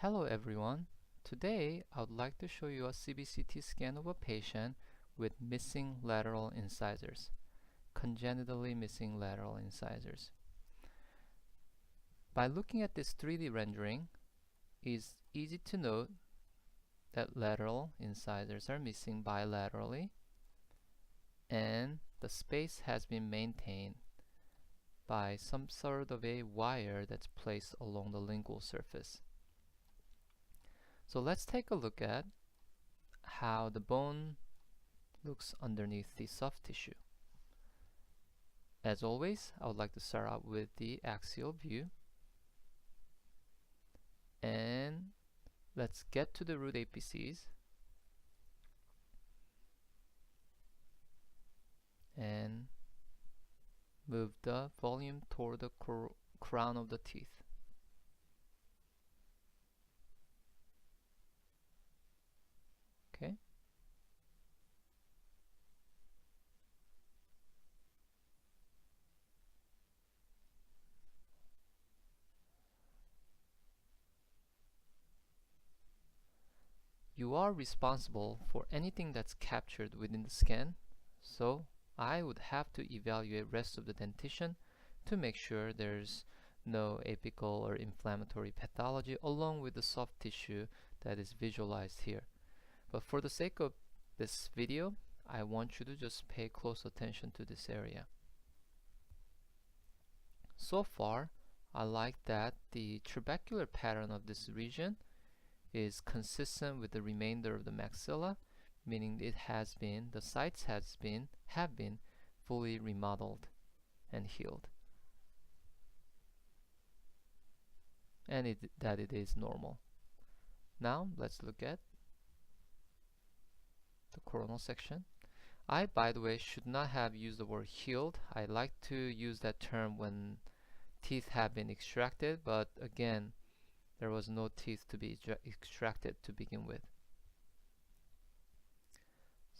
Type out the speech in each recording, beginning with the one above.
Hello everyone. Today I would like to show you a CBCT scan of a patient with missing lateral incisors, congenitally missing lateral incisors. By looking at this 3D rendering, it's easy to note that lateral incisors are missing bilaterally and the space has been maintained by some sort of a wire that's placed along the lingual surface. So let's take a look at how the bone looks underneath the soft tissue. As always, I would like to start out with the axial view. And let's get to the root apices. And move the volume toward the crown of the teeth. Okay. You are responsible for anything that's captured within the scan, so I would have to evaluate rest of the dentition to make sure there's no apical or inflammatory pathology along with the soft tissue that is visualized here. But for the sake of this video, I want you to just pay close attention to this area. So far, I like that the trabecular pattern of this region is consistent with the remainder of the maxilla, meaning the sites have been fully remodeled and healed, and that it is normal. Now let's look at the coronal section. I, by the way, should not have used the word healed. I like to use that term when teeth have been extracted, but again, there was no teeth to be extracted to begin with.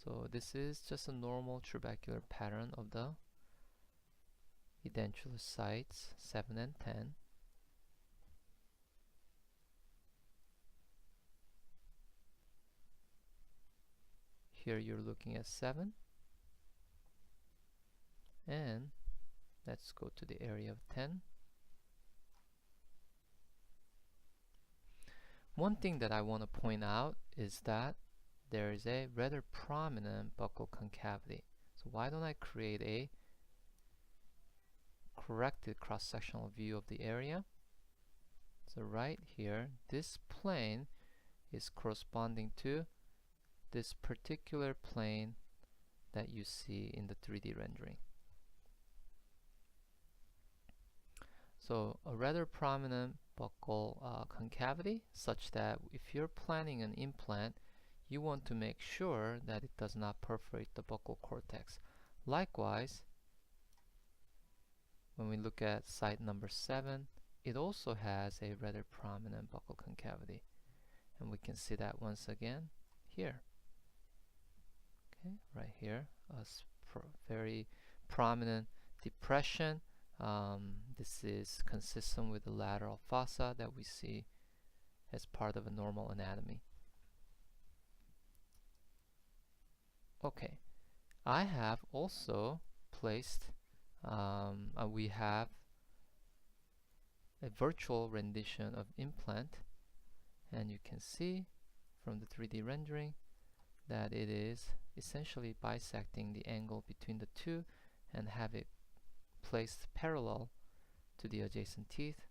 So this is just a normal trabecular pattern of the edentulous sites 7 and 10. Here you're looking at 7. And let's go to the area of 10. One thing that I want to point out is that there is a rather prominent buccal concavity. So why don't I create a corrected cross-sectional view of the area? So right here, this plane is corresponding to this particular plane that you see in the 3D rendering. So a rather prominent buccal concavity, such that if you're planning an implant, you want to make sure that it does not perforate the buccal cortex. Likewise, when we look at site number 7, it also has a rather prominent buccal concavity, and we can see that once again here. Okay, right here, a very prominent depression. This is consistent with the lateral fossa that we see as part of a normal anatomy. Okay, I have also placed, we have a virtual rendition of implant, and you can see from the 3D rendering that it is essentially bisecting the angle between the two and have it placed parallel to the adjacent teeth,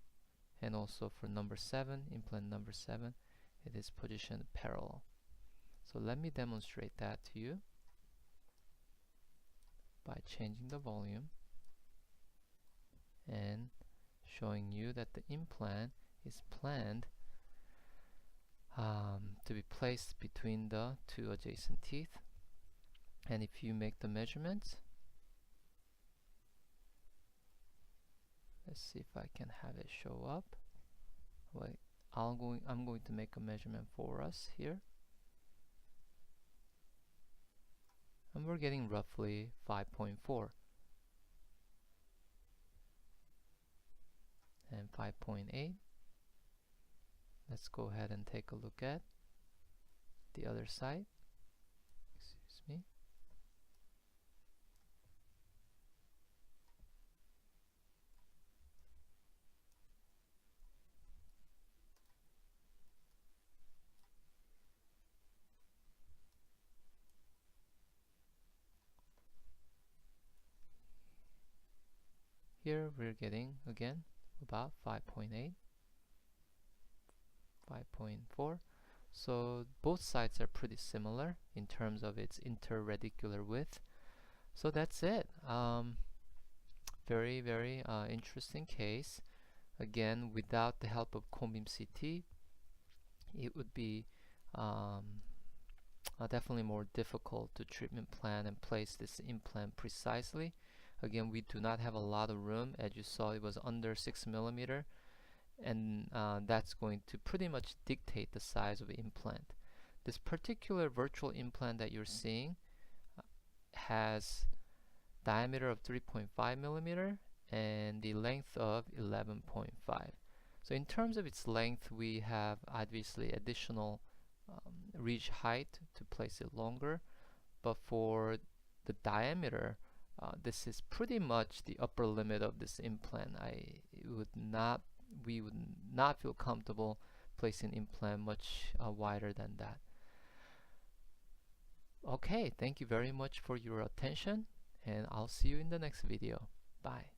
and also for number 7, implant number 7, it is positioned parallel. So let me demonstrate that to you by changing the volume and showing you that the implant is planned to be placed between the two adjacent teeth. And if you make the measurements, let's see if I can have it show up. Wait, I'm going to make a measurement for us here. And we're getting roughly 5.4 and 5.8. Let's go ahead and take a look at the other side. Excuse me. Here we're getting again about 5.8, 5.4. So both sides are pretty similar in terms of its interradicular width. So that's it. Very, very interesting case. Again, without the help of cone beam CT, it would be definitely more difficult to treatment plan and place this implant precisely. Again, we do not have a lot of room. As you saw, it was under 6 millimeter, and that's going to pretty much dictate the size of the implant. This particular virtual implant that you're seeing has diameter of 3.5 millimeter and the length of 11.5. So in terms of its length, we have obviously additional ridge height to place it longer, but for the diameter, this is pretty much the upper limit of this implant. We would not feel comfortable placing implant much wider than that. Okay, thank you very much for your attention, and I'll see you in the next video. Bye.